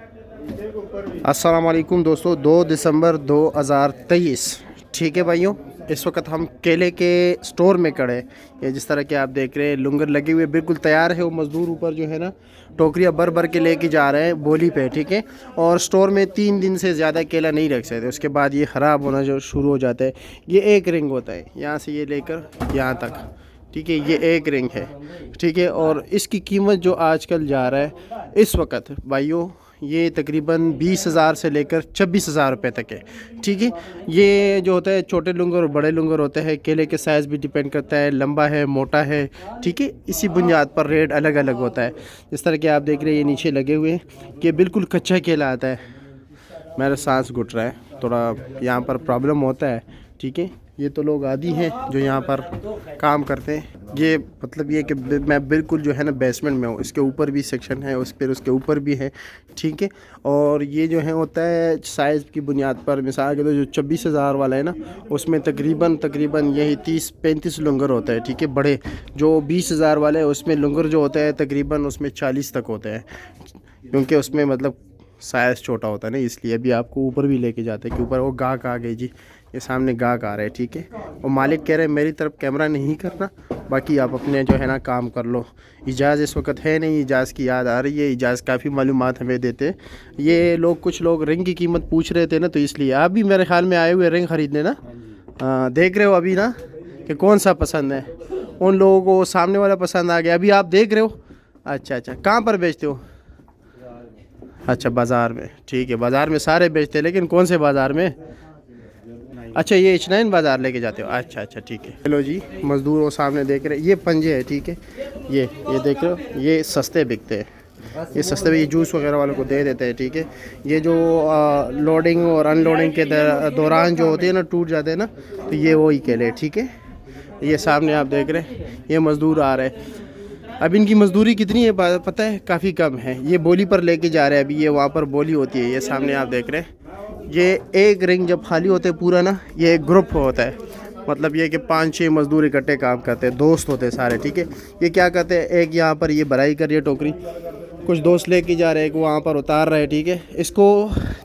अस्सलाम वालेकुम दोस्तों, 2 दिसंबर 2023। ठीक है भाइयों, इस वक्त हम केले के स्टोर में खड़े हैं। ये जिस तरह के आप देख रहे हैं लुंगर लगे हुए बिल्कुल तैयार है। वो मज़दूर ऊपर जो है ना टोकरियाँ भर भर के लेके जा रहे हैं बोली पे। ठीक है, और स्टोर में 3 दिन से ज़्यादा केला नहीं रख सकते, उसके बाद ये ख़राब होना जो शुरू हो जाता है। ये एक रिंग होता है यहाँ से ये लेकर यहाँ तक। ठीक है, ये एक रिंग है। ठीक है, और इसकी कीमत जो आजकल जा रहा है इस वक्त भाइयों, ये तकरीबन 20,000 से लेकर 26,000 रुपये तक है। ठीक है, ये जो होता है छोटे लुंगर और बड़े लुंगर होते हैं। केले के साइज़ भी डिपेंड करता है, लंबा है मोटा है। ठीक है, इसी बुनियाद पर रेट अलग अलग होता है। जिस तरह के आप देख रहे हैं ये नीचे लगे हुए हैं कि बिल्कुल कच्चा केला आता है। मेरा सांस घुट रहा है, थोड़ा यहाँ पर प्रॉब्लम होता है। ठीक है, ये तो लोग आदी हैं जो यहाँ पर काम करते हैं। ये मतलब ये कि मैं बिल्कुल जो है ना बेसमेंट में हूँ। इसके ऊपर भी सेक्शन है, उस पर उसके ऊपर भी है। ठीक है, और ये जो है होता है साइज़ की बुनियाद पर। मिसाल के तो जो 26,000 वाला है ना, उसमें तकरीबन यही 30-35 लुंगर होता है। ठीक है, बड़े जो 20,000 वाले है उसमें लुंगर जो होता है तकरीबन उसमें 40 तक होते हैं, क्योंकि उसमें मतलब साइज़ छोटा होता है ना, इसलिए। अभी आपको ऊपर भी लेके जाते हैं कि ऊपर वो गाहक आ गई जी, ये सामने गाहक आ रहे हैं। ठीक है, और मालिक कह रहे हैं मेरी तरफ कैमरा नहीं करना, बाकी आप अपने जो है ना काम कर लो। इजाज़ इस वक्त है नहीं, इजाज़ की याद आ रही है। इजाज़ काफ़ी मालूमात हमें देते हैं। ये लोग कुछ लोग रिंग की कीमत पूछ रहे थे ना, तो इसलिए आप भी मेरे ख्याल में आए हुए रिंग ख़रीदने ना। देख रहे हो अभी ना कि कौन सा पसंद है। उन लोगों को सामने वाला पसंद आ गया, अभी आप देख रहे हो। अच्छा, कहाँ पर बेचते हो? अच्छा, बाज़ार में। ठीक है, बाज़ार में सारे बेचते हैं, लेकिन कौन से बाज़ार में? अच्छा, ये H9 बाज़ार लेके जाते हो। अच्छा, ठीक है। चलो जी, मज़दूर वो सामने देख रहे हैं, ये पंजे है। ठीक है, ये देख रहे हो, ये सस्ते बिकते हैं। ये सस्ते में ये जूस वगैरह वालों को दे देते हैं। ठीक है, ये जो लोडिंग और अनलोडिंग के दौरान जो होते हैं ना टूट जाते हैं ना, तो ये वही केले। ठीक है, ये सामने आप देख रहे हैं ये मज़दूर आ रहे हैं। अब इनकी मज़दूरी कितनी है पता है? काफ़ी कम है। ये बोली पर लेके जा रहे हैं। अभी ये वहाँ पर बोली होती है, ये सामने आप देख रहे हैं। ये एक रिंग जब खाली होते हैं पूरा ना, ये एक ग्रुप होता है। मतलब ये कि 5-6 मज़दूर इकट्ठे काम करते हैं, दोस्त होते हैं सारे। ठीक है, ये क्या करते हैं, एक यहाँ पर ये भराई कर रही है टोकरी, कुछ दोस्त लेके जा रहे हैं, एक वहाँ पर उतार रहे हैं। ठीक है, इसको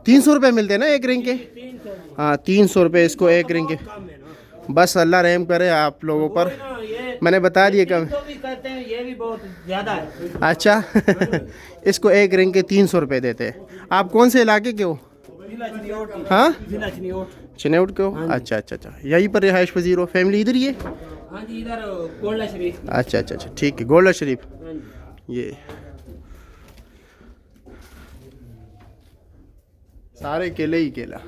300 रुपये मिलते हैं ना एक रिंग के। हाँ, 300 रुपये इसको एक रिंग के। बस अल्लाह रहम करे आप लोगों पर। मैंने बता दिए कम करते हैं, ये भी बहुत ज़्यादा है। अच्छा इसको एक रिंग के 300 रुपये देते हैं। आप कौन से इलाके के हो? हाँ, चिन्योट के हो। अच्छा, यहीं पर रिहाइश पजीर हो? फैमिली इधर ही है? हाँ जी, इधर गोल्डा शरीफ। अच्छा, ठीक है, गोल्डा शरीफ। ये सारे केले ही केला।